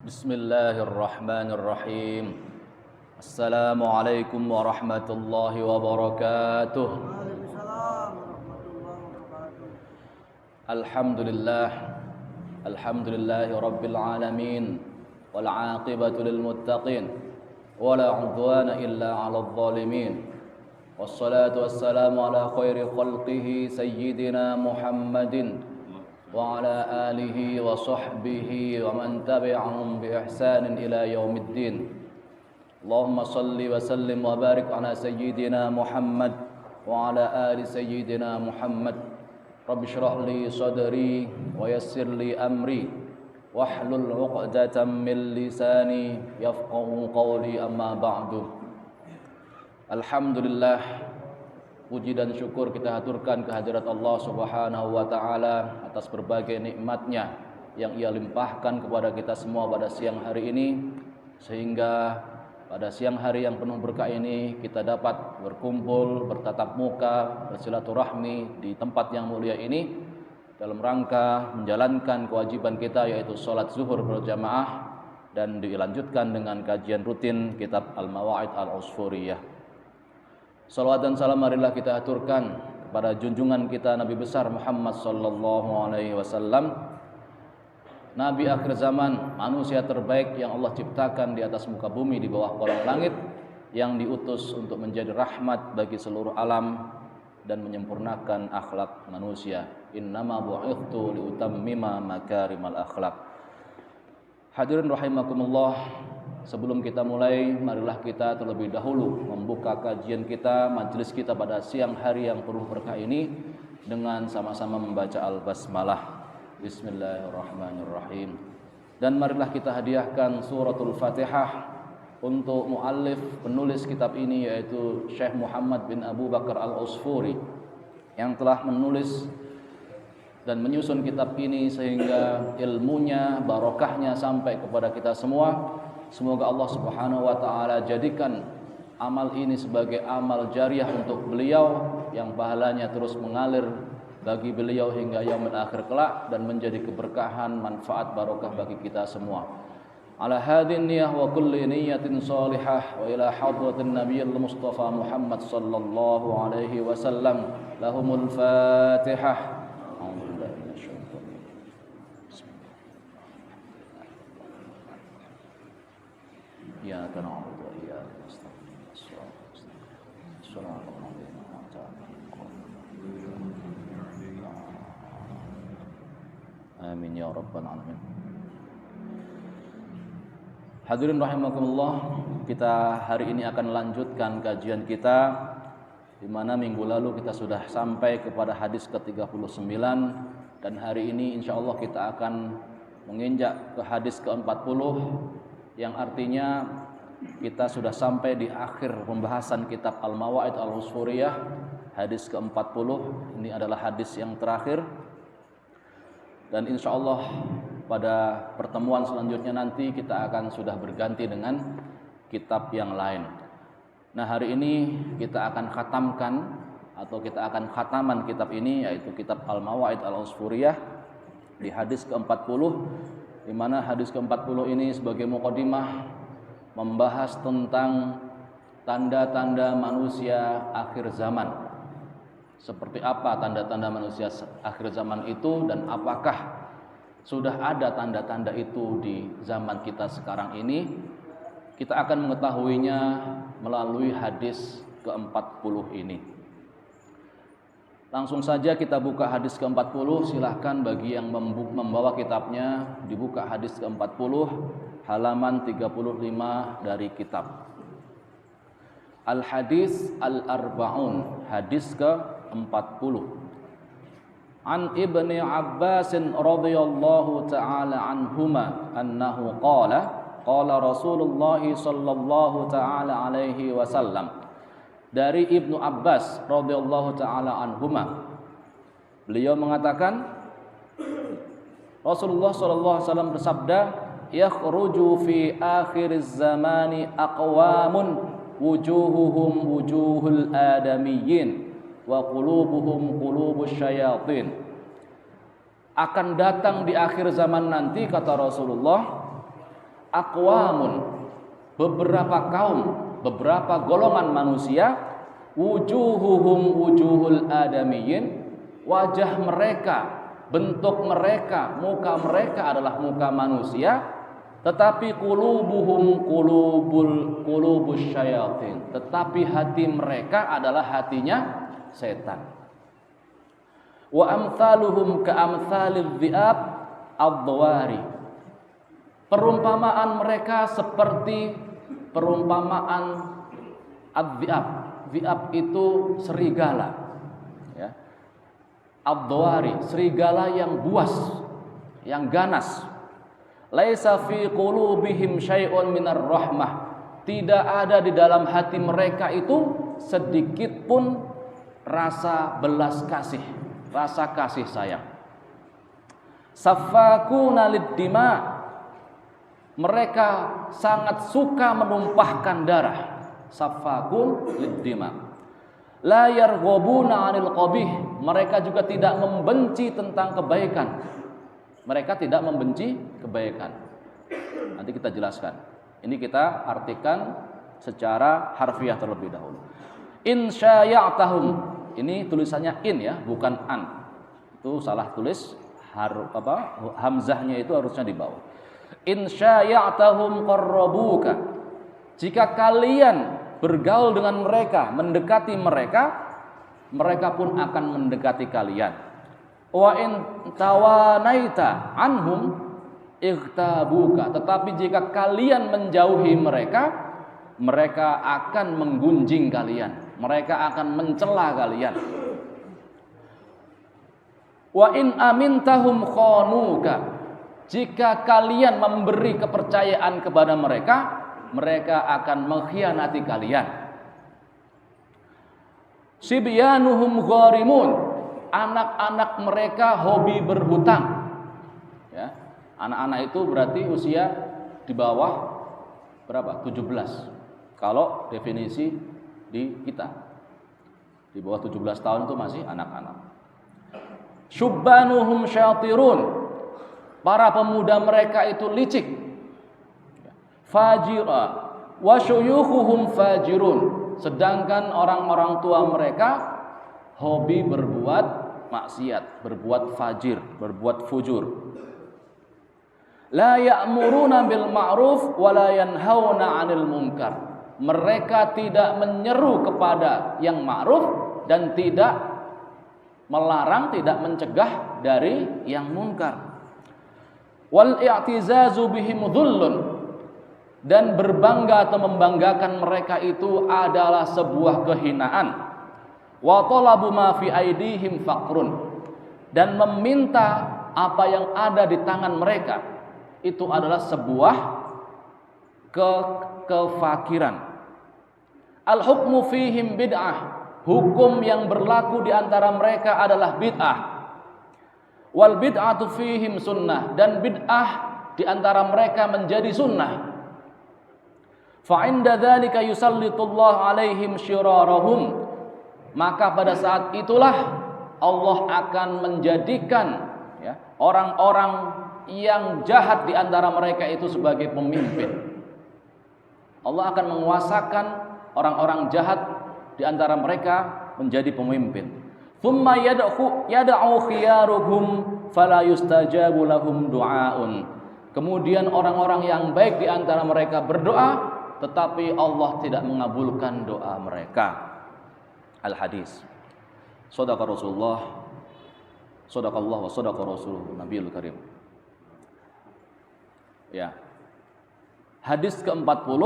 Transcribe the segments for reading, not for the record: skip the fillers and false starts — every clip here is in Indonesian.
Bismillahirrahmanirrahim. Assalamualaikum warahmatullahi wabarakatuh. Waalaikumsalam warahmatullahi wabarakatuh. Alhamdulillah. Alhamdulillahi rabbil alamin. Wal 'aqibatu lil muttaqin. Wala 'udwana illa 'alal zalimin. Wassalatu wassalamu ala khairi khalqihi sayyidina Muhammadin wa ala alihi wa sahbihi wa man tabi'ahum bi ihsanin ila yaumiddin. Allahumma salli wa sallim wa barik ala sayyidina Muhammad wa ala ali sayyidina Muhammad. Rabbi shrah li sadri wa yassir li amri wahlul 'uqdatam min lisani yafqahu qawli, amma ba'du. Alhamdulillah, puji dan syukur kita haturkan kehadirat Allah Subhanahu wa taala atas berbagai nikmat-Nya yang Ia limpahkan kepada kita semua pada siang hari ini, sehingga pada siang hari yang penuh berkah ini kita dapat berkumpul, bertatap muka, bersilaturahmi di tempat yang mulia ini dalam rangka menjalankan kewajiban kita, yaitu salat zuhur berjamaah, dan dilanjutkan dengan kajian rutin kitab Al-Mawa'id Al-Usfuriyah. Salawat dan salam marilah kita aturkan kepada junjungan kita Nabi besar Muhammad sallallahu alaihi wasallam, Nabi akhir zaman, manusia terbaik yang Allah ciptakan di atas muka bumi di bawah kolong langit, yang diutus untuk menjadi rahmat bagi seluruh alam dan menyempurnakan akhlak manusia. Innama bu'ithtu liutammima makarimal akhlak. Hadirin rahimakumullah, sebelum kita mulai, marilah kita terlebih dahulu membuka kajian kita, majelis kita pada siang hari yang penuh berkah ini dengan sama-sama membaca Al-Basmalah. Bismillahirrahmanirrahim. Dan marilah kita hadiahkan suratul Fatihah untuk muallif penulis kitab ini, yaitu Syekh Muhammad bin Abu Bakar Al-Usfuri, yang telah menulis dan menyusun kitab ini sehingga ilmunya, barokahnya sampai kepada kita semua. Semoga Allah Subhanahu wa taala jadikan amal ini sebagai amal jariah untuk beliau, yang pahalanya terus mengalir bagi beliau hingga yaumil akhir kelak, dan menjadi keberkahan, manfaat, barokah bagi kita semua. Ala hadin niyah wa kulli niyatin salihah wa ila hadratin nabiyil mustafa Muhammad sallallahu alaihi wasallam. Lahumul Fatihah. Iyyaka na'budu wa iyyaka nasta'in. Shiratal ladzina an'amta 'alaihim. Amin ya rabbal alamin. Hadirin rahimakumullah, kita hari ini akan lanjutkan kajian kita, di mana minggu lalu kita sudah sampai kepada hadis ke-39, dan hari ini insyaallah kita akan menginjak ke hadis ke-40, yang artinya kita sudah sampai di akhir pembahasan kitab Al-Mawa'id Al-Usfuriyah, hadis ke-40. Ini adalah hadis yang terakhir, dan insyaallah pada pertemuan selanjutnya nanti kita akan sudah berganti dengan kitab yang lain. Nah, hari ini kita akan khatamkan, atau kita akan khataman kitab ini, yaitu kitab Al-Mawa'id Al-Usfuriyah di hadis ke-40, di mana hadis ke-40 ini sebagai mukadimah membahas tentang tanda-tanda manusia akhir zaman. Seperti apa tanda-tanda manusia akhir zaman itu, dan apakah sudah ada tanda-tanda itu di zaman kita sekarang ini? Kita akan mengetahuinya melalui hadis ke-40 ini. Langsung saja kita buka hadis ke-40. Silahkan bagi yang membawa kitabnya, dibuka hadis ke-40, halaman 35 dari kitab. Al-Hadis Al-Arba'un, hadis ke-40. An Ibni Abbas radhiyallahu ta'ala anhuma annahu qala Rasulullah sallallahu ta'ala alaihi wasallam. Dari Ibnu Abbas radhiyallahu taala anhuma, beliau mengatakan Rasulullah sallallahu alaihi wasallam bersabda, yakhruju fi akhiriz zamani aqwamun wujuhuhum wujuhul adamiyyin wa qulubuhum qulubus syayatin. Akan datang di akhir zaman nanti, kata Rasulullah, aqwamun, beberapa kaum, beberapa golongan manusia, wujuhuhum wujuhul adamiyyin, wajah mereka, bentuk mereka, muka mereka adalah muka manusia, tetapi qulubuhum qulubus syayatin, tetapi hati mereka adalah hatinya setan. Wa amthaluhum ka amthalidh dhi'ab ad-dhawari, perumpamaan mereka seperti perumpamaan ad-dhi'ab. Dhi'ab itu serigala, ya. Ad-dhawari, serigala yang buas, yang ganas. Laisa fi qulubihim syai'un minar rahmah, tidak ada di dalam hati mereka itu sedikit pun rasa belas kasih, rasa kasih sayang. Saffakuna lid-dima, mereka sangat suka menumpahkan darah. Saffakun lid-dima. La yarghabuna 'anil qabih, mereka juga tidak membenci tentang kebaikan. Mereka tidak membenci kebaikan. Nanti kita jelaskan. Ini kita artikan secara harfiah terlebih dahulu. In syaya'tahum, ini tulisannya in ya, bukan an. Itu salah tulis, hamzahnya itu harusnya di bawah. In syaya'tahum qarrabuka, jika kalian bergaul dengan mereka, mendekati mereka, mereka pun akan mendekati kalian. Wa in tawanaita anhum ightabuka, tetapi jika kalian menjauhi mereka, mereka akan menggunjing kalian, mereka akan mencela kalian. Wa in amintahum khanuka, jika kalian memberi kepercayaan kepada mereka, mereka akan mengkhianati kalian. Sibyanuhum gharimun, anak-anak mereka hobi berhutang. Ya, anak-anak itu berarti usia di bawah berapa? 17. Kalau definisi di kita, di bawah 17 tahun itu masih anak-anak. Syubbanuhum syatirun, para pemuda mereka itu licik. Fajira wa syuyukhuhum fajirun, sedangkan orang-orang tua mereka hobi berbuat maksiat, berbuat fajir, berbuat fujur. La ya'muruna bil ma'ruf wa la yanhauna 'anil munkar, mereka tidak menyeru kepada yang ma'ruf dan tidak melarang, tidak mencegah dari yang munkar. Wal i'tizazu bihim dhullun, dan berbangga atau membanggakan mereka itu adalah sebuah kehinaan. Wa talabu ma fi aidihim faqrun, dan meminta apa yang ada di tangan mereka itu adalah sebuah kefakiran. Al hukmu fihim bid'ah, hukum yang berlaku di antara mereka adalah bid'ah. Wal bid'atu fihim sunnah, dan bid'ah di antara mereka menjadi sunnah. Fa inda dzalika yusallitullah alaihim syirarahum, maka pada saat itulah Allah akan menjadikan ya, orang-orang yang jahat di antara mereka itu sebagai pemimpin. Allah akan menguasakan orang-orang jahat di antara mereka menjadi pemimpin. Tsumma yad'u khiyaruhum fala yustajabu lahum du'aun. Kemudian orang-orang yang baik di antara mereka berdoa, tetapi Allah tidak mengabulkan doa mereka. Al-hadis. Shadaqa Rasulullah, shadaqallah wa shadaqa Rasulul Nabiyul Karim. Ya. Hadis ke-40,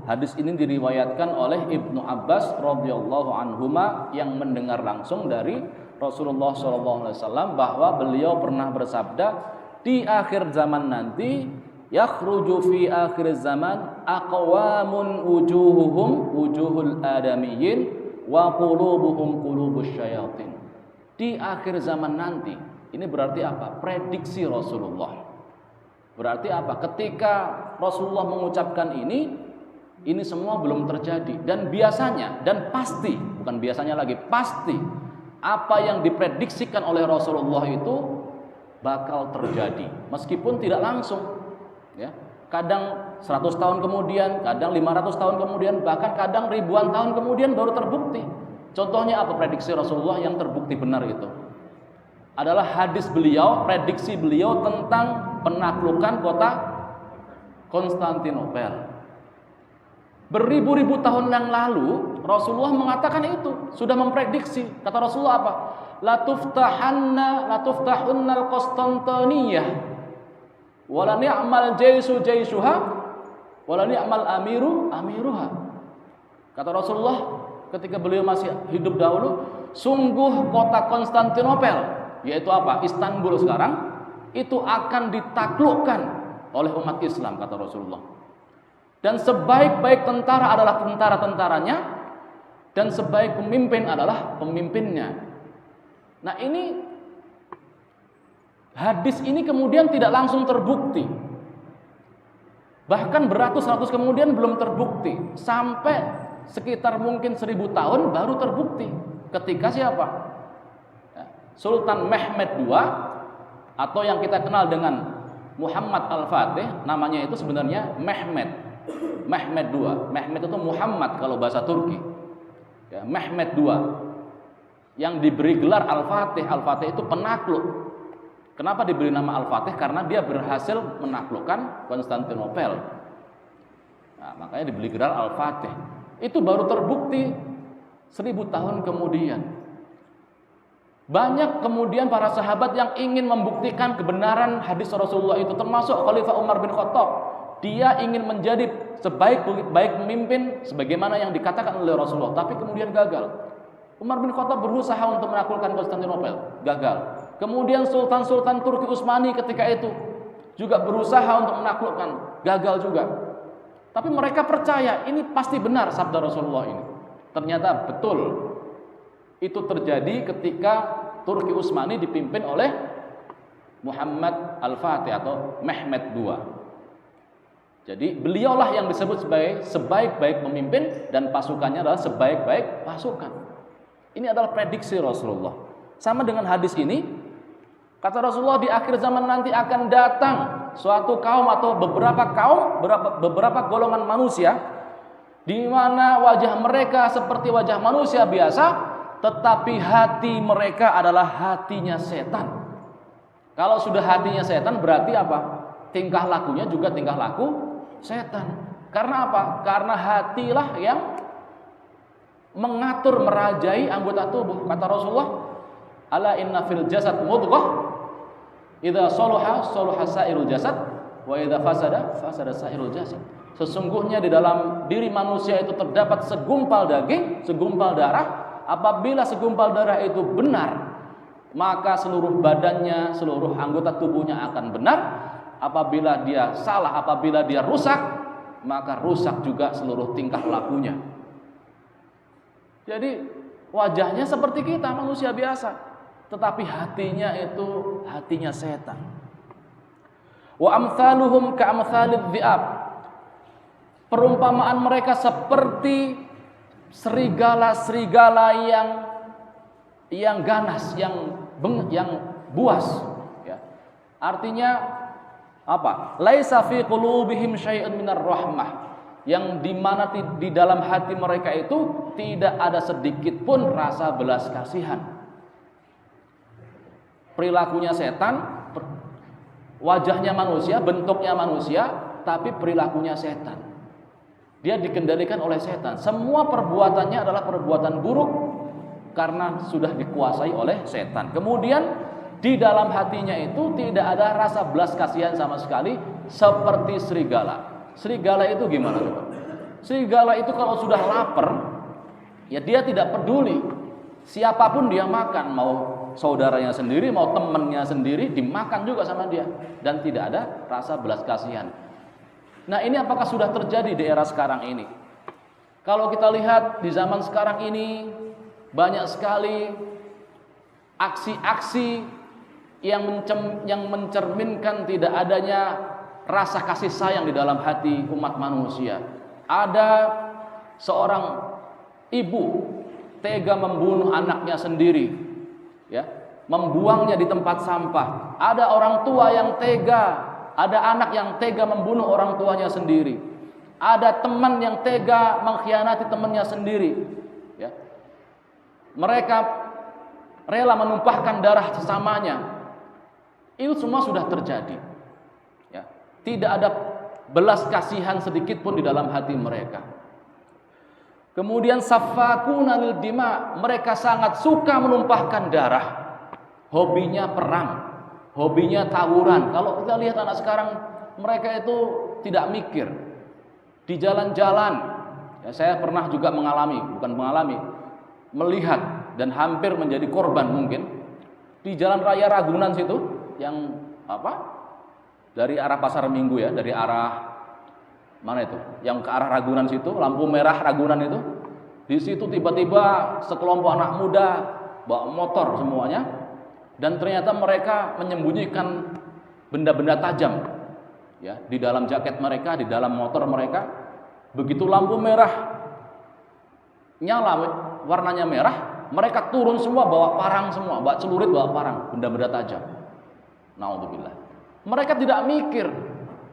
hadis ini diriwayatkan oleh Ibnu Abbas radhiyallahu anhuma yang mendengar langsung dari Rasulullah SAW bahwa beliau pernah bersabda, di akhir zaman nanti yakhruju fi akhir zaman aqwamun wujuhuhum wujuhul adamiyyin wa qulubuhum qulubus syayatin. Di akhir zaman nanti, ini berarti apa? Prediksi Rasulullah. Berarti apa? Ketika Rasulullah mengucapkan ini semua belum terjadi, dan biasanya dan pasti, bukan biasanya lagi, pasti apa yang diprediksikan oleh Rasulullah itu bakal terjadi meskipun tidak langsung, ya. kadang 100 tahun kemudian, kadang 500 tahun kemudian, bahkan kadang ribuan tahun kemudian baru terbukti. Contohnya apa prediksi Rasulullah yang terbukti benar itu? Adalah hadis beliau, prediksi beliau tentang penaklukan kota Konstantinopel. Beribu-ribu tahun yang lalu Rasulullah mengatakan itu, sudah memprediksi. Kata Rasulullah apa? La tuftahunna al-Konstantiniyah wala ni'mal jaisu jaisuha wala ni'mal amiruha. Kata Rasulullah ketika beliau masih hidup dahulu, sungguh kota Konstantinopel, yaitu apa? Istanbul sekarang, itu akan ditaklukkan oleh umat Islam, kata Rasulullah. Dan sebaik-baik tentara adalah tentara-tentaranya, dan sebaik pemimpin adalah pemimpinnya. Nah, ini hadis ini kemudian tidak langsung terbukti. Bahkan beratus-ratus kemudian belum terbukti. Sampai sekitar mungkin 1000 tahun baru terbukti. Ketika siapa? Sultan Mehmed II, atau yang kita kenal dengan Muhammad Al-Fatih, namanya itu sebenarnya Mehmed II. Mehmed itu Muhammad kalau bahasa Turki. Ya, Mehmed II yang diberi gelar Al-Fatih. Al-Fatih itu penakluk. Kenapa diberi nama Al-Fatih? Karena dia berhasil menaklukkan Konstantinopel. Nah, makanya diberi gelar Al-Fatih. Itu baru terbukti 1000 tahun kemudian. Banyak kemudian para sahabat yang ingin membuktikan kebenaran hadis Rasulullah itu, termasuk Khalifah Umar bin Khattab. Dia ingin menjadi sebaik-baik pemimpin sebagaimana yang dikatakan oleh Rasulullah, tapi kemudian gagal. Umar bin Khattab berusaha untuk menaklukkan Konstantinopel, gagal. Kemudian Sultan-Sultan Turki Utsmani ketika itu juga berusaha untuk menaklukkan, gagal juga. Tapi mereka percaya ini pasti benar sabda Rasulullah ini. Ternyata betul. Itu terjadi ketika Turki Utsmani dipimpin oleh Muhammad Al-Fatih atau Mehmed II. Jadi beliaulah yang disebut sebagai sebaik-baik pemimpin, dan pasukannya adalah sebaik-baik pasukan. Ini adalah prediksi Rasulullah. Sama dengan hadis ini, kata Rasulullah, di akhir zaman nanti akan datang suatu kaum atau beberapa golongan manusia, di mana wajah mereka seperti wajah manusia biasa, tetapi hati mereka adalah hatinya setan. Kalau sudah hatinya setan berarti apa? Tingkah lakunya juga tingkah laku setan. Karena apa? Karena hatilah yang mengatur, merajai anggota tubuh. Kata Rasulullah, ala inna fil jasad mudghah, idza salaha salaha sairul jasad, wa idza fasada sairul jasad. Sesungguhnya di dalam diri manusia itu terdapat segumpal daging, segumpal darah. Apabila segumpal darah itu benar, maka seluruh badannya, seluruh anggota tubuhnya akan benar. Apabila dia salah, apabila dia rusak, maka rusak juga seluruh tingkah lakunya. Jadi wajahnya seperti kita, manusia biasa, tetapi hatinya itu hatinya setan. Wa amsaluhum ka'amsalidh dhi'ab. Perumpamaan mereka seperti serigala-serigala yang ganas, yang buas, ya. Artinya apa? Laisa fi qulubihim syai'un minar rahmah. Yang dimana di dalam hati mereka itu tidak ada sedikit pun rasa belas kasihan. Perilakunya setan, wajahnya manusia, bentuknya manusia, tapi perilakunya setan. Dia dikendalikan oleh setan. Semua perbuatannya adalah perbuatan buruk karena sudah dikuasai oleh setan. Kemudian di dalam hatinya itu tidak ada rasa belas kasihan sama sekali, seperti serigala. Serigala itu gimana? Serigala itu kalau sudah lapar, ya dia tidak peduli siapapun dia makan, mau saudaranya sendiri, mau temannya sendiri, dimakan juga sama dia, dan tidak ada rasa belas kasihan. Nah, ini apakah sudah terjadi di era sekarang ini? Kalau kita lihat di zaman sekarang ini, banyak sekali aksi-aksi yang mencerminkan tidak adanya rasa kasih sayang di dalam hati umat manusia. Ada seorang ibu tega membunuh anaknya sendiri, ya, membuangnya di tempat sampah. Ada orang tua yang tega ada anak yang tega membunuh orang tuanya sendiri, ada teman yang tega mengkhianati temannya sendiri, ya. Mereka rela menumpahkan darah sesamanya. Itu semua sudah terjadi, ya. Tidak ada belas kasihan sedikit pun di dalam hati mereka. Kemudian safakuna lil dima, mereka sangat suka menumpahkan darah. Hobinya perang, hobinya tawuran. Kalau kita lihat anak sekarang, mereka itu tidak mikir. Di jalan-jalan, ya, saya pernah juga melihat dan hampir menjadi korban mungkin di Jalan Raya Ragunan situ, yang dari arah Pasar Minggu, ya, dari arah mana itu? Yang ke arah Ragunan situ, lampu merah Ragunan itu. Di situ tiba-tiba sekelompok anak muda bawa motor semuanya, dan ternyata mereka menyembunyikan benda-benda tajam, ya, di dalam jaket mereka, di dalam motor mereka. Begitu lampu merah nyala, warnanya merah, mereka turun semua bawa parang semua, bawa celurit, bawa parang, benda-benda tajam. Naudzubillah. Mereka tidak mikir,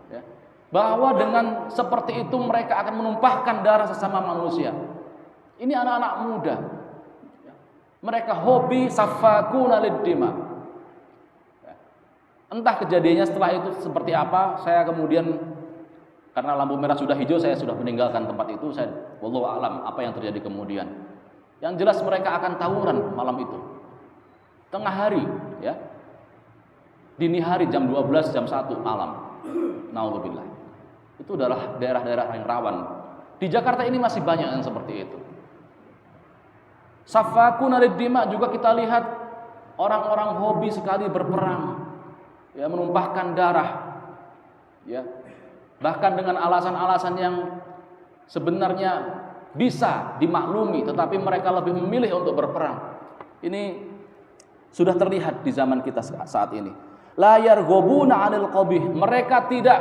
ya, bahwa dengan seperti itu mereka akan menumpahkan darah sesama manusia. Ini anak-anak muda, ya. Mereka hobi safakuna lid-dima. Ya. Entah kejadiannya setelah itu seperti apa. Saya kemudian, karena lampu merah sudah hijau, saya sudah meninggalkan tempat itu. Saya wallahu a'lam apa yang terjadi kemudian. Yang jelas mereka akan tawuran malam itu, tengah hari, ya, dini hari, jam 12, jam 1 malam. Naudzubillah. Itu adalah daerah-daerah yang rawan. Di Jakarta ini masih banyak yang seperti itu. Safakuna lid-dima juga kita lihat orang-orang hobi sekali berperang, ya, menumpahkan darah, ya, bahkan dengan alasan-alasan yang sebenarnya bisa dimaklumi, tetapi mereka lebih memilih untuk berperang. Ini sudah terlihat di zaman kita saat ini. La yarghubuna 'anil qabih, mereka tidak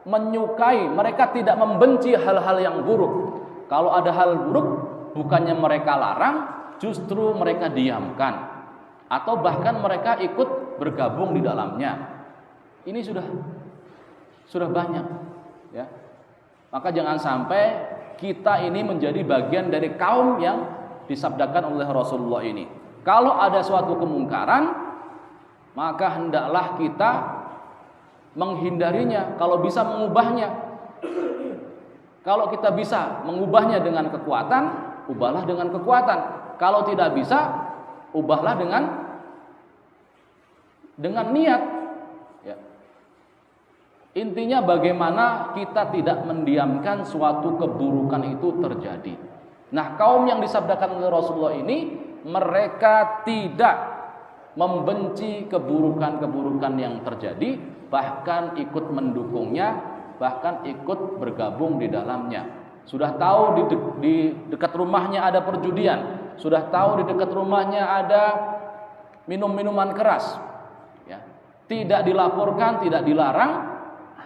menyukai, mereka tidak membenci hal-hal yang buruk. Kalau ada hal buruk, bukannya mereka larang, justru mereka diamkan, atau bahkan mereka ikut bergabung di dalamnya. Ini sudah banyak, ya. Maka jangan sampai kita ini menjadi bagian dari kaum yang disabdakan oleh Rasulullah ini. Kalau ada suatu kemungkaran, maka hendaklah kita menghindarinya, kalau bisa mengubahnya. Kalau kita bisa mengubahnya dengan kekuatan, ubahlah dengan kekuatan. Kalau tidak bisa, ubahlah dengan niat, ya. Intinya bagaimana kita tidak mendiamkan suatu keburukan itu terjadi. Nah, kaum yang disabdakan oleh Rasulullah ini, mereka tidak membenci keburukan-keburukan yang terjadi, bahkan ikut mendukungnya, bahkan ikut bergabung di dalamnya. Sudah tahu di dekat rumahnya ada perjudian, sudah tahu di dekat rumahnya ada minum-minuman keras, ya. Tidak dilaporkan, tidak dilarang,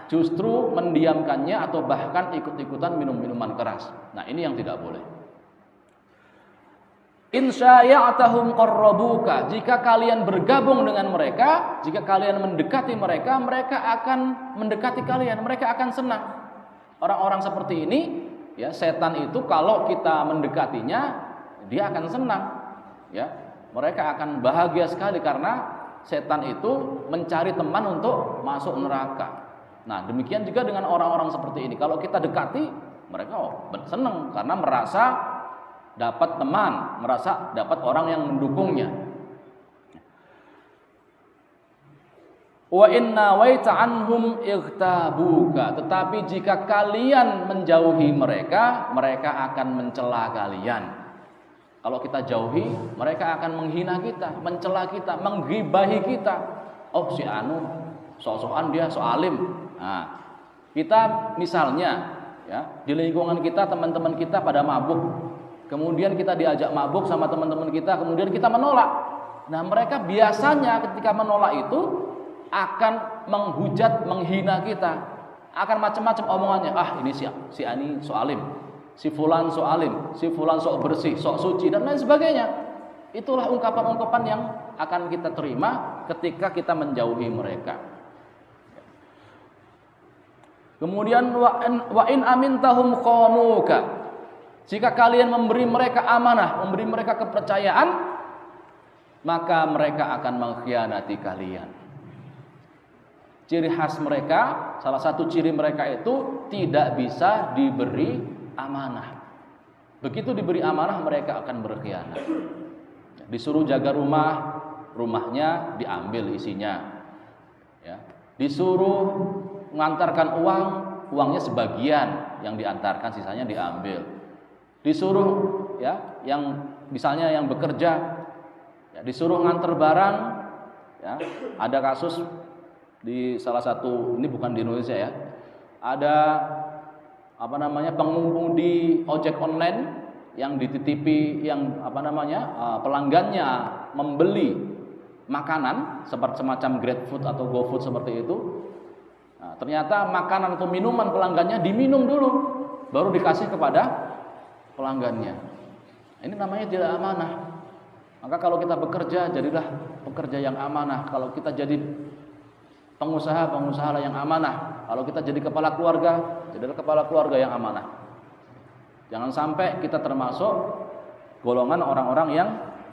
justru mendiamkannya atau bahkan ikut-ikutan minum-minuman keras. Nah, ini yang tidak boleh. Insya'atahum qarrabuka, jika kalian bergabung dengan mereka, jika kalian mendekati mereka, mereka akan mendekati kalian, mereka akan senang. Orang-orang seperti ini, ya, setan itu kalau kita mendekatinya, dia akan senang, ya. Mereka akan bahagia sekali karena setan itu mencari teman untuk masuk neraka. Nah, demikian juga dengan orang-orang seperti ini. Kalau kita dekati, mereka senang karena merasa dapat teman, merasa dapat orang yang mendukungnya. Wa inna waita anhum ightabuka, tetapi jika kalian menjauhi mereka, mereka akan mencela kalian. Kalau kita jauhi, mereka akan menghina kita, mencela kita, menggibahi kita. Oh, si anu sok-sokan dia soalim. Nah, kita misalnya, ya, di lingkungan kita, teman-teman kita pada mabuk, kemudian kita diajak mabuk sama teman-teman kita, kemudian kita menolak. Nah, mereka biasanya ketika menolak itu akan menghujat, menghina kita, akan macam-macam omongannya. Ah, ini si ani soalim, si fulan soalim, si fulan sok bersih, sok suci, dan lain sebagainya. Itulah ungkapan-ungkapan yang akan kita terima ketika kita menjauhi mereka. Kemudian wa in amintahum qanuka. Jika kalian memberi mereka amanah, memberi mereka kepercayaan, maka mereka akan mengkhianati kalian. Ciri khas mereka, salah satu ciri mereka itu tidak bisa diberi amanah. Begitu diberi amanah mereka akan berkhianat. Disuruh jaga rumah, rumahnya diambil isinya. Ya. Disuruh mengantarkan uang, uangnya sebagian yang diantarkan, sisanya diambil. Disuruh ya, yang misalnya yang bekerja, ya, disuruh nganter barang, ya. Ada kasus di salah satu, ini bukan di Indonesia ya, ada pengemudi ojek online yang dititipi, yang pelanggannya membeli makanan seperti semacam GrabFood atau GoFood seperti itu. Nah, ternyata makanan atau minuman pelanggannya diminum dulu, baru dikasih kepada pelanggannya. Ini namanya tidak amanah. Maka kalau kita bekerja, jadilah pekerja yang amanah. Kalau kita jadi pengusaha yang amanah. Kalau kita jadi kepala keluarga, jadilah kepala keluarga yang amanah. Jangan sampai kita termasuk golongan orang-orang yang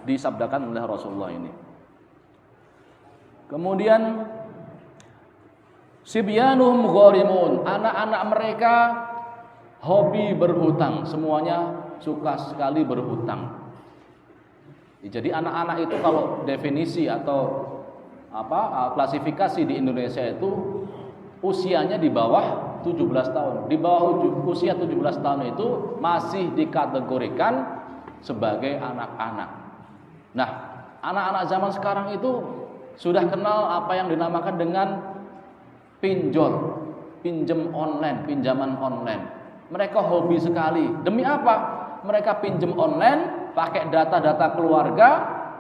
disabdakan oleh Rasulullah ini. Kemudian sibyanuhum gharimun, anak-anak mereka hobi berhutang, semuanya suka sekali berhutang. Jadi anak-anak itu kalau definisi atau klasifikasi di Indonesia itu usianya di bawah 17 tahun. Di bawah usia 17 tahun itu masih dikategorikan sebagai anak-anak. Nah, anak-anak zaman sekarang itu sudah kenal apa yang dinamakan dengan pinjol, pinjam online, pinjaman online. Mereka hobi sekali. Demi apa? Mereka pinjam online, pakai data-data keluarga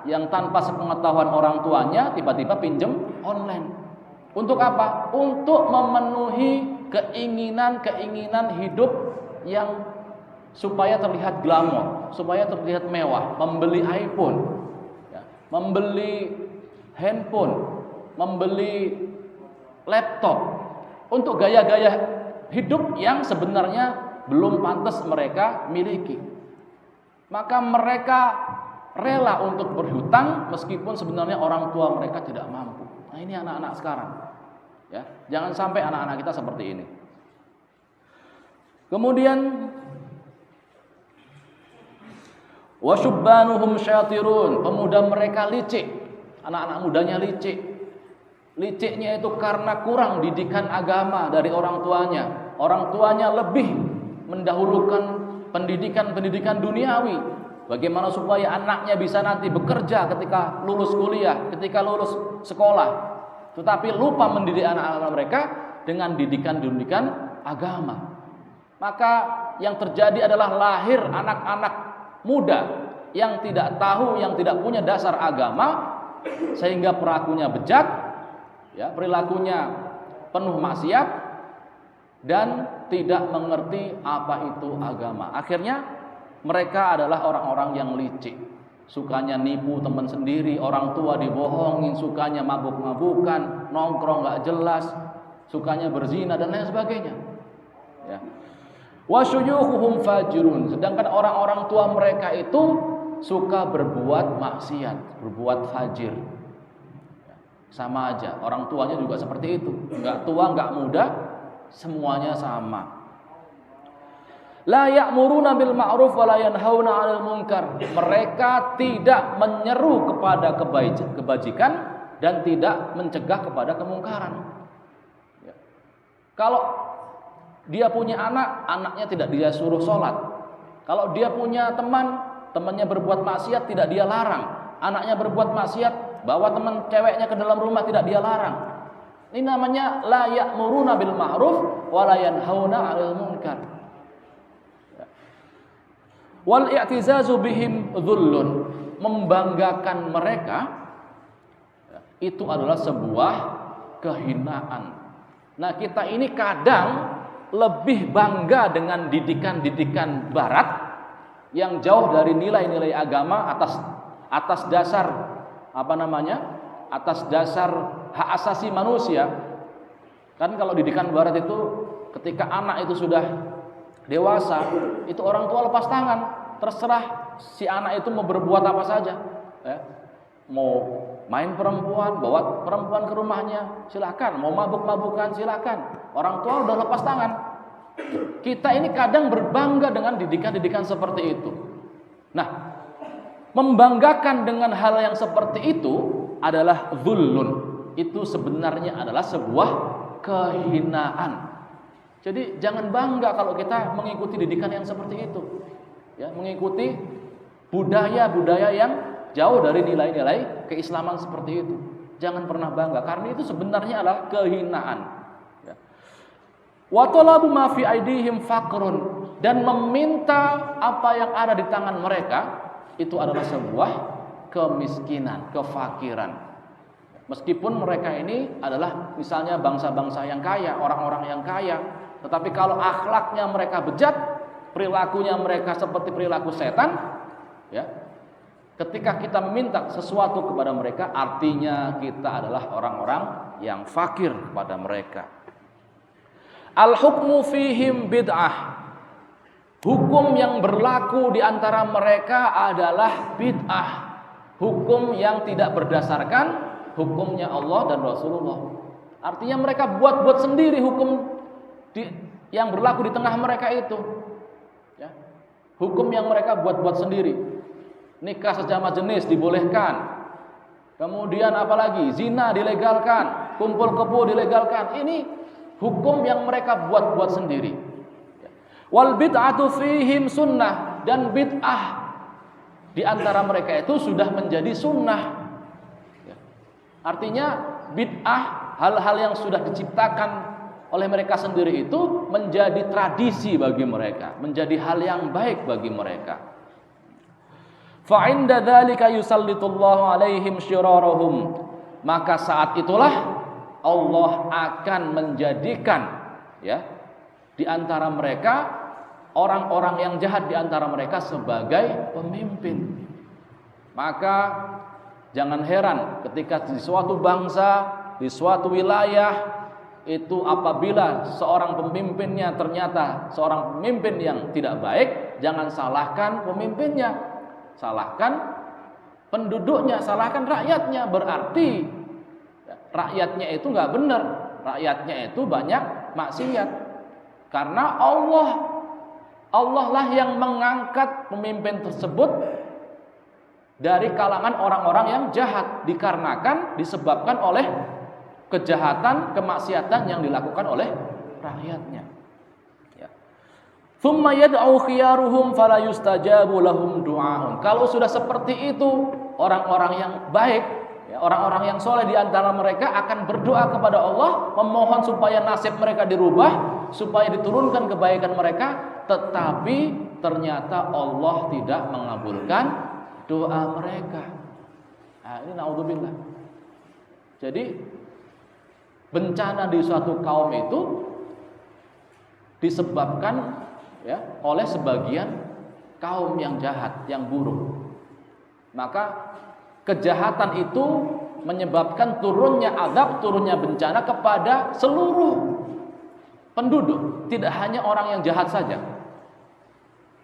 yang tanpa sepengetahuan orang tuanya, tiba-tiba pinjam online. Untuk apa? Untuk memenuhi keinginan hidup yang supaya terlihat glamor, supaya terlihat mewah, membeli iPhone, ya, membeli handphone, membeli laptop, untuk gaya-gaya hidup yang sebenarnya belum pantas mereka miliki. Maka mereka rela untuk berhutang meskipun sebenarnya orang tua mereka tidak mampu. Nah, ini anak-anak sekarang. Ya, jangan sampai anak-anak kita seperti ini. Kemudian wasyubbanuhum syatirun, pemuda mereka licik. Anak-anak mudanya licik. Liciknya itu karena kurang didikan agama dari orang tuanya. Orang tuanya lebih mendahulukan pendidikan duniawi. Bagaimana supaya anaknya bisa nanti bekerja ketika lulus kuliah, ketika lulus sekolah. Tetapi lupa mendidik anak-anak mereka dengan didikan agama. Maka yang terjadi adalah lahir anak-anak muda yang tidak tahu, yang tidak punya dasar agama, sehingga perilakunya bejat, ya, perilakunya penuh maksiat, dan tidak mengerti apa itu agama. Akhirnya mereka adalah orang-orang yang licik, sukanya nipu teman sendiri, orang tua dibohongin, sukanya mabuk-mabukan, nongkrong gak jelas, sukanya berzina dan lain sebagainya. Ya. Wasyuyukhuhum fajirun, sedangkan orang-orang tua mereka itu suka berbuat maksiat, berbuat fajir. Sama aja, orang tuanya juga seperti itu, nggak tua nggak muda, semuanya sama. La ya'muruna bil ma'ruf wa la yanhauna 'anil munkar. Mereka tidak menyeru kepada kebajikan dan tidak mencegah kepada kemungkaran. Ya. Kalau dia punya anak, anaknya tidak dia suruh sholat. Kalau dia punya teman, temannya berbuat maksiat, tidak dia larang. Anaknya berbuat maksiat, bawa teman ceweknya ke dalam rumah, tidak dia larang. Ini namanya la ya'muruna bil ma'ruf wa la yanhauna 'anil munkar. Wal i'tizazu bihim dhullun, membanggakan mereka itu adalah sebuah kehinaan. Nah, kita ini kadang lebih bangga dengan didikan-didikan barat yang jauh dari nilai-nilai agama atas dasar atas dasar hak asasi manusia. Kan kalau didikan barat itu ketika anak itu sudah dewasa, itu orang tua lepas tangan, terserah si anak itu mau berbuat apa saja, ya. Mau main perempuan, bawa perempuan ke rumahnya, silakan. Mau mabuk-mabukan, silakan. Orang tua udah lepas tangan. Kita ini kadang berbangga dengan didikan-didikan seperti itu. Nah, membanggakan dengan hal yang seperti itu adalah zullun. Itu sebenarnya adalah sebuah kehinaan. Jadi jangan bangga kalau kita mengikuti didikan yang seperti itu. Ya, mengikuti budaya-budaya yang jauh dari nilai-nilai keislaman seperti itu. Jangan pernah bangga karena itu sebenarnya adalah kehinaan. Ya. Wa talabu ma fi aidihim faqrun, dan meminta apa yang ada di tangan mereka itu adalah sebuah kemiskinan, kefakiran. Meskipun mereka ini adalah misalnya bangsa-bangsa yang kaya, orang-orang yang kaya, tetapi kalau akhlaknya mereka bejat, perilakunya mereka seperti perilaku setan, ya. Ketika kita meminta sesuatu kepada mereka, artinya kita adalah orang-orang yang fakir kepada mereka. Al-hukmu fihim bid'ah. Hukum yang berlaku di antara mereka adalah bid'ah. Hukum yang tidak berdasarkan hukumnya Allah dan Rasulullah. Artinya mereka buat-buat sendiri hukum yang berlaku di tengah mereka itu. Ya. Hukum yang mereka buat-buat sendiri. Nikah sesama jenis dibolehkan. Kemudian apalagi zina dilegalkan, kumpul kebo dilegalkan. Ini hukum yang mereka buat-buat sendiri. Wal bid'atu fihim sunnah, dan bid'ah di antara mereka itu sudah menjadi sunnah. Artinya bid'ah, hal-hal yang sudah diciptakan oleh mereka sendiri itu menjadi tradisi bagi mereka, menjadi hal yang baik bagi mereka. Fa inda dzalika yusallitullahu alaihim syirarahum, maka saat itulah Allah akan menjadikan, ya, di antara mereka orang-orang yang jahat di antara mereka sebagai pemimpin. Maka jangan heran ketika di suatu bangsa, di suatu wilayah itu apabila seorang pemimpinnya ternyata seorang pemimpin yang tidak baik, jangan salahkan pemimpinnya. Salahkan penduduknya, salahkan rakyatnya. Berarti rakyatnya itu nggak benar, rakyatnya itu banyak maksiat. Karena Allah lah yang mengangkat pemimpin tersebut dari kalangan orang-orang yang jahat, dikarenakan disebabkan oleh kejahatan, kemaksiatan yang dilakukan oleh rakyatnya. Tsumma yad'u khiyaruhum fala yustajabu lahum du'aun. Kalau sudah seperti itu, orang-orang yang baik, ya, orang-orang yang soleh di antara mereka akan berdoa kepada Allah, memohon supaya nasib mereka dirubah, supaya diturunkan kebaikan mereka, tetapi ternyata Allah tidak mengabulkan doa mereka. Nah, ini naudzubillah. Jadi bencana di suatu kaum itu disebabkan, ya, oleh sebagian kaum yang jahat, yang buruk. Maka kejahatan itu menyebabkan turunnya azab, turunnya bencana kepada seluruh penduduk, tidak hanya orang yang jahat saja.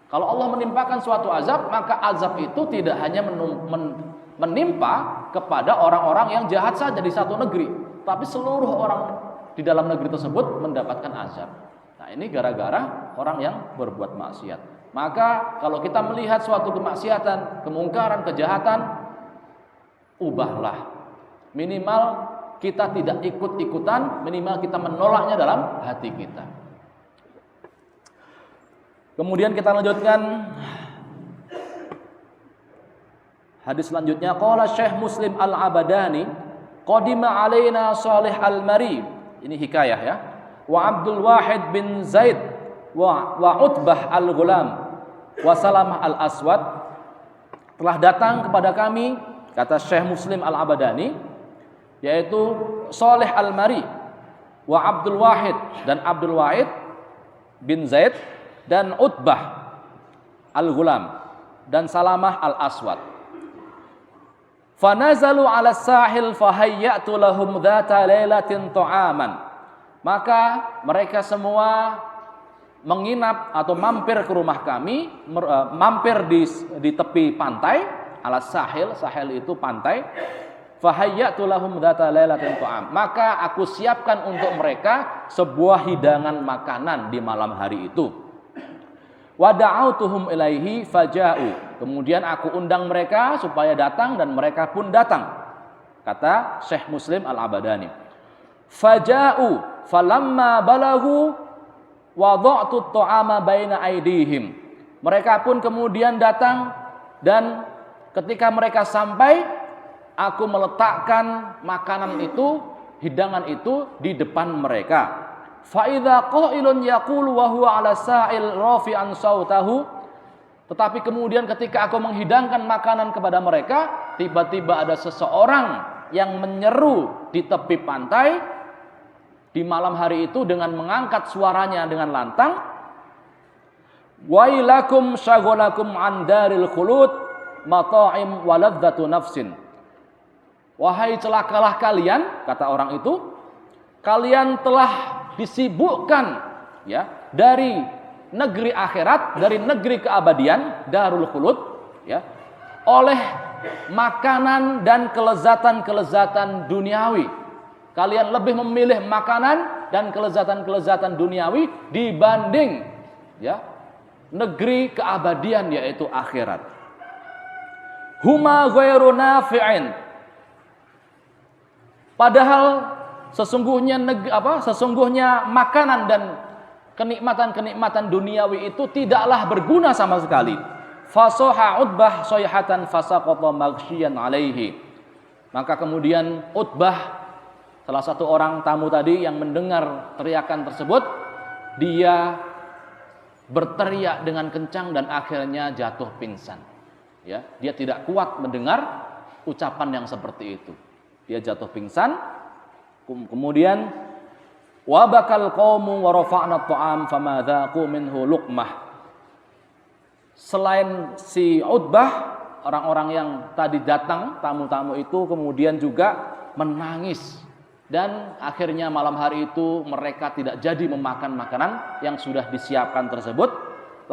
Kalau Allah menimpakan suatu azab, maka azab itu tidak hanya menimpa kepada orang-orang yang jahat saja di satu negeri, tapi seluruh orang di dalam negeri tersebut mendapatkan azab. Nah, ini gara-gara orang yang berbuat maksiat. Maka kalau kita melihat suatu kemaksiatan, kemungkaran, kejahatan, ubahlah. Minimal kita tidak ikut-ikutan, minimal kita menolaknya dalam hati kita. Kemudian kita lanjutkan hadis selanjutnya. Qala Syekh Muslim Al-Abadani, qadima alaina Salih Al-Mari. Ini hikayah, ya. Wa Abdul Wahid bin Zaid wa Utbah Al-Ghulam wa Salamah Al-Aswad, telah datang kepada kami, kata Syekh Muslim Al-Abadani, yaitu Salih Al-Mari, wa Abdul Wahid, dan Abdul Wahid bin Zaid, dan Utbah Al-Ghulam, dan Salamah Al-Aswad. Fanazalu ala sahil fahayyatu lahum dhata lailatin ta'aman. Maka mereka semua menginap atau mampir ke rumah kami, mampir di tepi pantai, alas sahil, sahil itu pantai. Fahayyatu lahum dzata lailatin ta'am. Maka aku siapkan untuk mereka sebuah hidangan makanan di malam hari itu. Wa da'autuhum ilaihi faja'u. Kemudian aku undang mereka supaya datang dan mereka pun datang. Kata Syekh Muslim Al-Abadani. Faja'u falamma balagu wada'tu at-ta'ama baina aydihim. Mereka pun kemudian datang dan ketika mereka sampai, aku meletakkan makanan itu, hidangan itu di depan mereka. Fa idza qailun yaqulu wa huwa 'ala sa'il rafi'an sautahu. Tetapi kemudian ketika aku menghidangkan makanan kepada mereka, tiba-tiba ada seseorang yang menyeru di tepi pantai di malam hari itu dengan mengangkat suaranya dengan lantang. Wailakum syagolakum an daril khulud mata'im waladzatu nafsin. Wahai celakalah kalian, kata orang itu, kalian telah disibukkan ya dari negeri akhirat, dari negeri keabadian, darul khulud ya, oleh makanan dan kelezatan-kelezatan duniawi. Kalian lebih memilih makanan dan kelezatan-kelezatan duniawi dibanding ya negeri keabadian, yaitu akhirat. Huma ghairu nafi'in. Padahal sesungguhnya sesungguhnya makanan dan kenikmatan-kenikmatan duniawi itu tidaklah berguna sama sekali. Fasoha Utbah sayhatan fasaqata maghsyian alaihi. Maka kemudian Utbah, salah satu orang tamu tadi yang mendengar teriakan tersebut, dia berteriak dengan kencang dan akhirnya jatuh pingsan. Ya, dia tidak kuat mendengar ucapan yang seperti itu. Dia jatuh pingsan. Kemudian wabakal qaumu wa rafa'na at-ta'am fama dzaqu minhu luqmah. Selain si Utbah, orang-orang yang tadi datang, tamu-tamu itu kemudian juga menangis. Dan akhirnya malam hari itu mereka tidak jadi memakan makanan yang sudah disiapkan tersebut,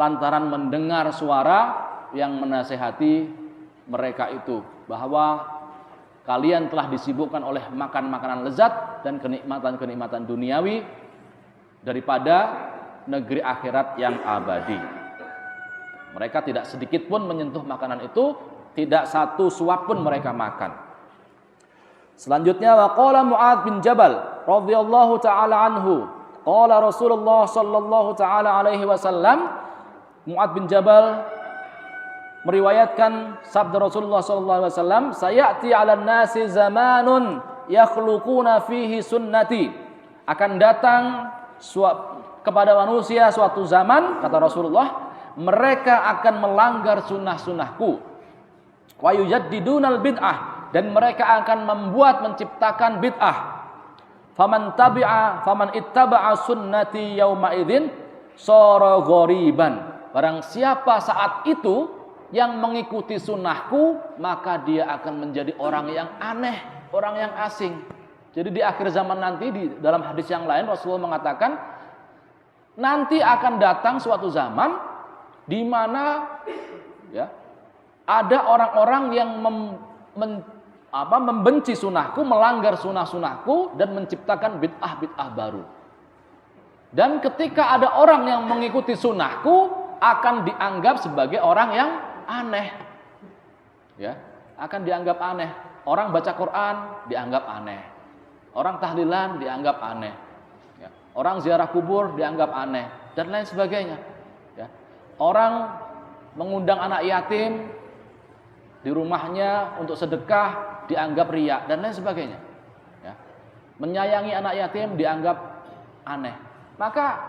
lantaran mendengar suara yang menasehati mereka itu bahwa kalian telah disibukkan oleh makan makanan lezat dan kenikmatan-kenikmatan duniawi daripada negeri akhirat yang abadi. Mereka tidak sedikit pun menyentuh makanan itu, tidak satu suap pun mereka makan. Selanjutnya waqala Mu'adz bin Jabal radhiyallahu taala anhu, qala Rasulullah sallallahu taala alaihi wasallam. Mu'adz bin Jabal meriwayatkan sabda Rasulullah sallallahu alaihi wasallam, sayati 'alan nasi zamanun yakhluquna fihi sunnati. Akan datang kepada manusia suatu zaman, kata Rasulullah, mereka akan melanggar sunnah-sunnahku. Wa yujaddidunal bid'ah, dan mereka akan menciptakan bid'ah. Faman ittaba'a sunnati yauma idzin sara ghoriban. Barang siapa saat itu yang mengikuti sunnahku, maka dia akan menjadi orang yang aneh, orang yang asing. Jadi di akhir zaman nanti, di dalam hadis yang lain Rasulullah mengatakan, nanti akan datang suatu zaman di mana ya ada orang-orang yang membenci sunnahku, melanggar sunnah-sunnahku dan menciptakan bid'ah-bid'ah baru. Dan ketika ada orang yang mengikuti sunnahku, akan dianggap sebagai orang yang aneh, ya, akan dianggap aneh. Orang baca Quran dianggap aneh, orang tahlilan dianggap aneh, ya. Orang ziarah kubur dianggap aneh dan lain sebagainya. Ya. Orang mengundang anak yatim di rumahnya untuk sedekah dianggap riya dan lain sebagainya. Ya. Menyayangi anak yatim dianggap aneh. Maka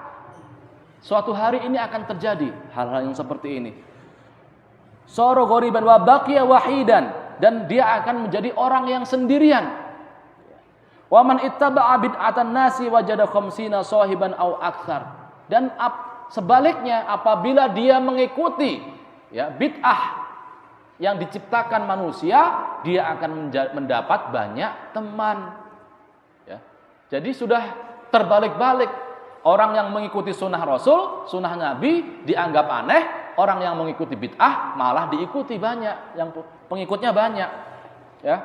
suatu hari ini akan terjadi hal-hal yang seperti ini. Sara ghoriban wa baqiya wahidan, dan dia akan menjadi orang yang sendirian. Wa man ittaba'a bid'atan nasi wajada khamsina sahiban aw aktsar. Dan sebaliknya, apabila dia mengikuti ya bid'ah yang diciptakan manusia, dia akan mendapat banyak teman. Ya. Jadi sudah Terbalik-balik, orang yang mengikuti sunnah Rasul, sunnah Nabi dianggap aneh, orang yang mengikuti bid'ah malah diikuti banyak, yang pengikutnya banyak. Ya.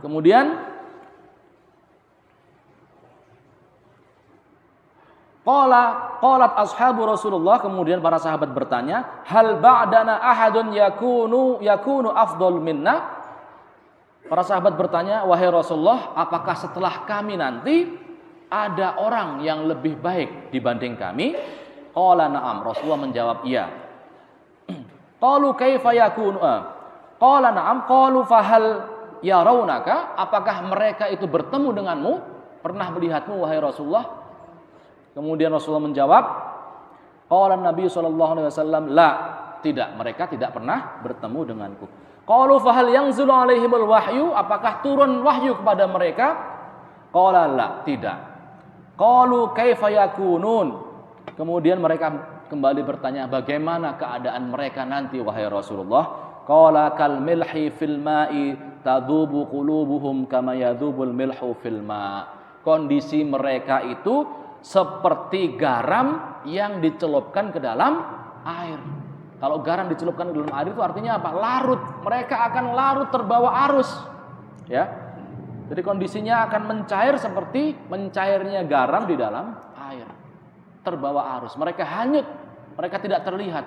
Kemudian qalat ashabu Rasulullah, kemudian para sahabat bertanya, hal ba'dana ahadun yakunu afdal minna? Para sahabat bertanya, wahai Rasulullah, apakah setelah kami nanti ada orang yang lebih baik dibanding kami? Qala na'am, Rasulullah menjawab iya. Qalu kaifa yakunu? Qala na'am, qalu fahal yarawnaka? Apakah mereka itu bertemu denganmu? Pernah melihatmu wahai Rasulullah? Kemudian Rasulullah menjawab, qala Nabi sallallahu alaihi wasallam, la, tidak, mereka tidak pernah bertemu denganku. Qalu fahal yanzulu alaihimul wahyu? Apakah turun wahyu kepada mereka? Qala la, tidak. Qalu kaifa yakunun? Kemudian mereka kembali bertanya, bagaimana keadaan mereka nanti wahai Rasulullah? Qala kal milhi fil ma'i tadhubu qulubuhum kama yadhubul milhu fil ma'. Kondisi mereka itu seperti garam yang dicelupkan ke dalam air. Kalau garam dicelupkan ke dalam air itu artinya apa? Larut. Mereka akan larut terbawa arus. Ya. Jadi kondisinya akan mencair seperti mencairnya garam di dalam air. Terbawa arus. Mereka hanyut. Mereka tidak terlihat.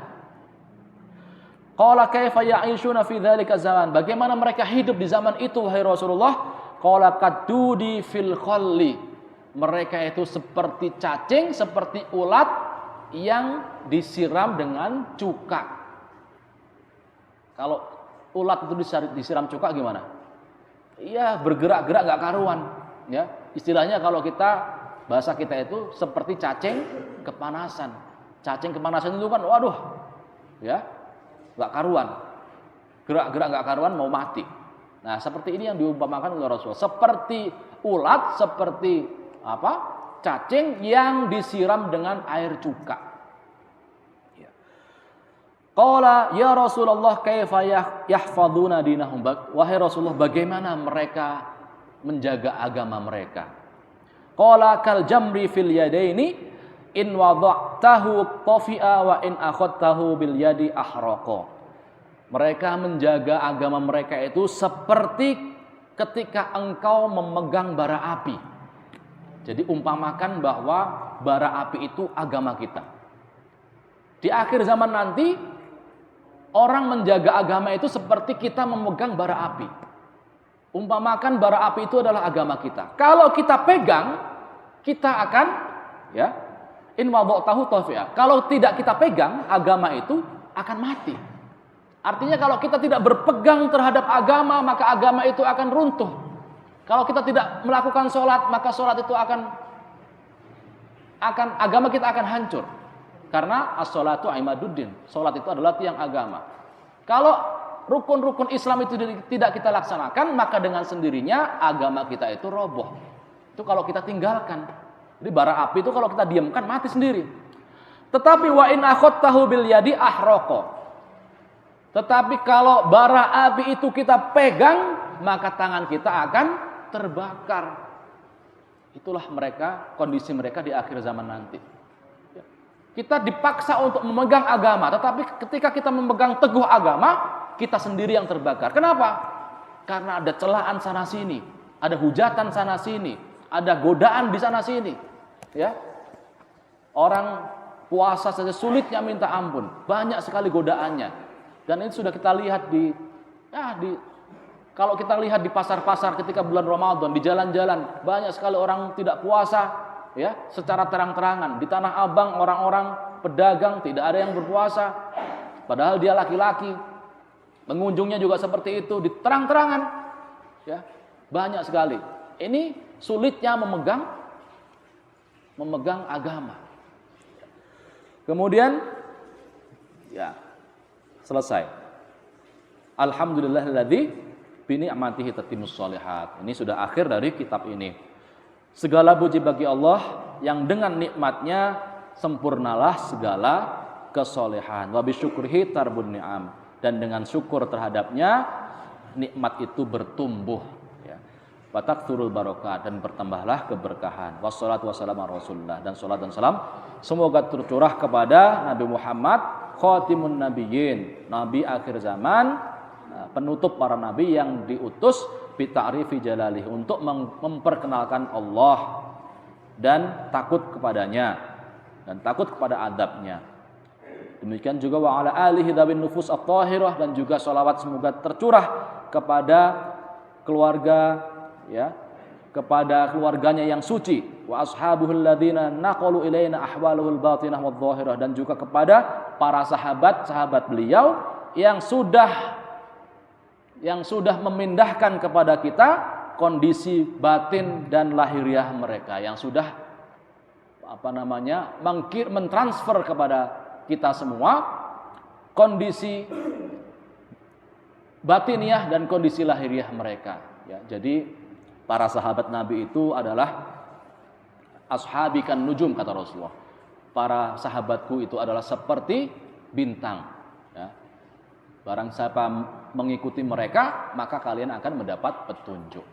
Qala kaifa ya'ishuna fi dzalika zaman? Bagaimana mereka hidup di zaman itu wahai Rasulullah? Qala kadudi fil khalli. Mereka itu seperti cacing, seperti ulat yang disiram dengan cuka. Kalau ulat itu disiram cuka gimana? Iya, bergerak-gerak nggak karuan. Ya, istilahnya kalau bahasa kita itu seperti cacing kepanasan. Cacing kepanasan itu kan, waduh, ya, nggak karuan. Gerak-gerak nggak karuan mau mati. Nah, seperti ini yang diumpamakan oleh Rasul. Seperti ulat, seperti cacing yang disiram dengan air cuka. Ya. Qala ya Rasulullah kaifa yahfadzuna dinahum? Wahai Rasulullah, bagaimana mereka menjaga agama mereka? Qala kal jamri fil yadaini in wada'tahu tafi'a wa in akhadtahu bil yadi ahraqa. Mereka menjaga agama mereka itu seperti ketika engkau memegang bara api. Jadi umpamakan bahwa bara api itu agama kita. Di akhir zaman nanti, orang menjaga agama itu seperti kita memegang bara api. Umpamakan bara api itu adalah agama kita. Kalau kita pegang, kita akan, ya, in wada'tahu tafi'a. Kalau tidak kita pegang, agama itu akan mati. Artinya kalau kita tidak berpegang terhadap agama, maka agama itu akan runtuh. Kalau kita tidak melakukan sholat, maka sholat itu akan agama kita akan hancur. Karena as-sholatu imaduddin. Sholat itu adalah tiang agama. Kalau rukun-rukun Islam itu tidak kita laksanakan, maka dengan sendirinya agama kita itu roboh. Itu kalau kita tinggalkan. Jadi bara api itu kalau kita diamkan mati sendiri. Tetapi wa in akhadtahu bil yadi ahraqa. Tetapi kalau bara api itu kita pegang, maka tangan kita akan terbakar. Itulah kondisi mereka di akhir zaman nanti. Kita dipaksa untuk memegang agama, tetapi ketika kita memegang teguh agama, kita sendiri yang terbakar. Kenapa? Karena ada celaan sana sini, ada hujatan sana sini, ada godaan di sana sini. Ya, orang puasa saja sulitnya minta ampun, banyak sekali godaannya. Dan ini sudah kita lihat kalau kita lihat di pasar-pasar ketika bulan Ramadan, di jalan-jalan banyak sekali orang tidak puasa, ya, secara terang-terangan. Di Tanah Abang orang-orang pedagang tidak ada yang berpuasa, padahal dia laki-laki. Pengunjungnya juga seperti itu, di terang-terangan, ya, banyak sekali. Ini sulitnya memegang agama. Kemudian, ya, selesai. Alhamdulillahilladzi bini'matihi tatimmus sholihat. Ini sudah akhir dari kitab ini. Segala puji bagi Allah yang dengan nikmatnya sempurnalah segala kesolehan. Wa bisyukrihi tarbun ni'am. Dan dengan syukur terhadapnya nikmat itu bertumbuh. Ya. wa takthurul barokat, dan bertambahlah keberkahan. Wassalatu wassalamu ala Rasulillah, dan salat dan salam semoga tercurah kepada Nabi Muhammad khatimun nabiyyin, nabi akhir zaman, penutup para nabi yang diutus bi ta'rifi jalalih, untuk memperkenalkan Allah dan takut kepadanya dan takut kepada adabnya. Demikian juga wa ala alihi dzawin nufus at-tahirah, dan juga salawat semoga tercurah kepada keluarga, ya, kepada keluarganya yang suci, wa ashabuhul ladzina naqalu ilaina ahwaluhul batinah wadh-dhahirah, dan juga kepada para sahabat beliau yang sudah memindahkan kepada kita kondisi batin dan lahiriah mereka, yang sudah mentransfer kepada kita semua kondisi batiniah dan kondisi lahiriah mereka, ya. Jadi para sahabat Nabi itu adalah ashabi kan nujum, kata Rasulullah. Para sahabatku itu adalah seperti bintang, ya. Barang siapa mengikuti mereka, maka kalian akan mendapat petunjuk.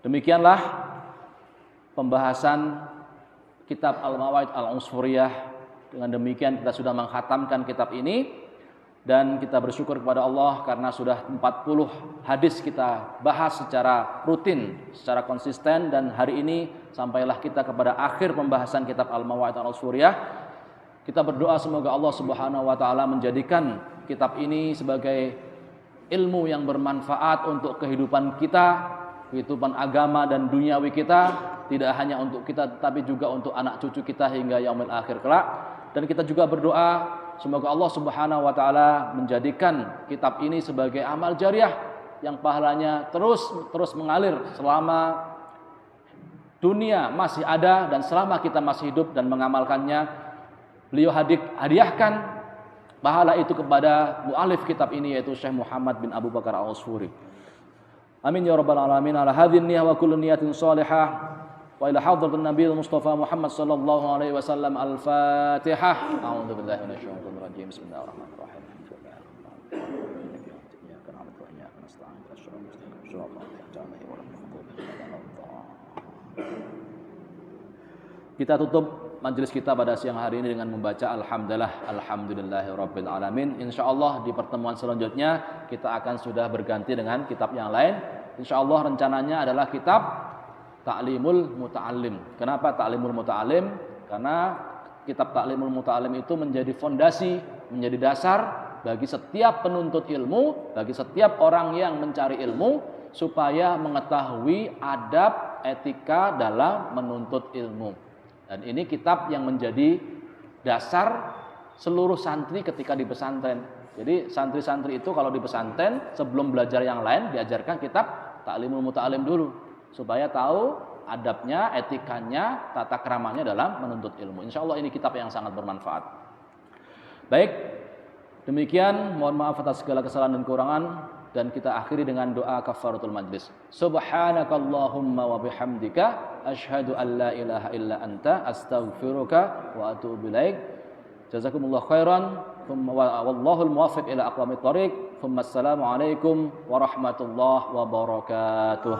Demikianlah pembahasan kitab Al-Mawaid Al-Usfuriyah. Dengan demikian kita sudah menghatamkan kitab ini. Dan kita bersyukur kepada Allah karena sudah 40 hadis kita bahas secara rutin, secara konsisten, dan hari ini sampailah kita kepada akhir pembahasan kitab Al-Mawaid Al-Usfuriyah. Kita berdoa semoga Allah Subhanahu wa taala menjadikan kitab ini sebagai ilmu yang bermanfaat untuk kehidupan kita, kehidupan agama dan duniawi kita, tidak hanya untuk kita tetapi juga untuk anak cucu kita hingga yaumil akhir kelak. Dan kita juga berdoa semoga Allah Subhanahu wa taala menjadikan kitab ini sebagai amal jariah yang pahalanya terus mengalir selama dunia masih ada dan selama kita masih hidup dan mengamalkannya. Beliau hadiahkan pahala itu kepada mu'alif kitab ini, yaitu Syekh Muhammad bin Abu Bakar Al-Usfuri. Amin ya rabbal alamin. Ala hadhihi niyyah wa kullu niyatin salihah. Wa ila hadratin Nabi Mustafa Muhammad sallallahu alaihi wasallam. Al-Fatihah. A'udzu billahi minasyaitonir rajim. Bismillahirrahmanirrahim. Kita tutup majelis kita pada siang hari ini dengan membaca alhamdulillahirabbil alamin. Insyaallah di pertemuan selanjutnya kita akan sudah berganti dengan kitab yang lain. Insyaallah rencananya adalah kitab Ta'limul Muta'allim. Kenapa Ta'limul Muta'allim? Karena kitab Ta'limul Muta'allim itu menjadi fondasi, menjadi dasar bagi setiap penuntut ilmu, bagi setiap orang yang mencari ilmu, supaya mengetahui adab etika dalam menuntut ilmu. Dan ini kitab yang menjadi dasar seluruh santri ketika di pesantren. Jadi santri-santri itu kalau di pesantren sebelum belajar yang lain diajarkan kitab Ta'limul Muta'allim dulu, supaya tahu adabnya, etikanya, tata keramanya dalam menuntut ilmu. Insya Allah ini kitab yang sangat bermanfaat. Baik, demikian. Mohon maaf atas segala kesalahan dan kekurangan. Dan kita akhiri dengan doa kafaratul majlis. Subhanakallahumma wa bihamdika asyhadu an la ilaha illa anta astaghfiruka wa atubu ilaik. Jazakumullahu khairan. Wallahul muwaffiq ila aqwamit thoriq. Assalamu alaikum warahmatullahi wabarakatuh.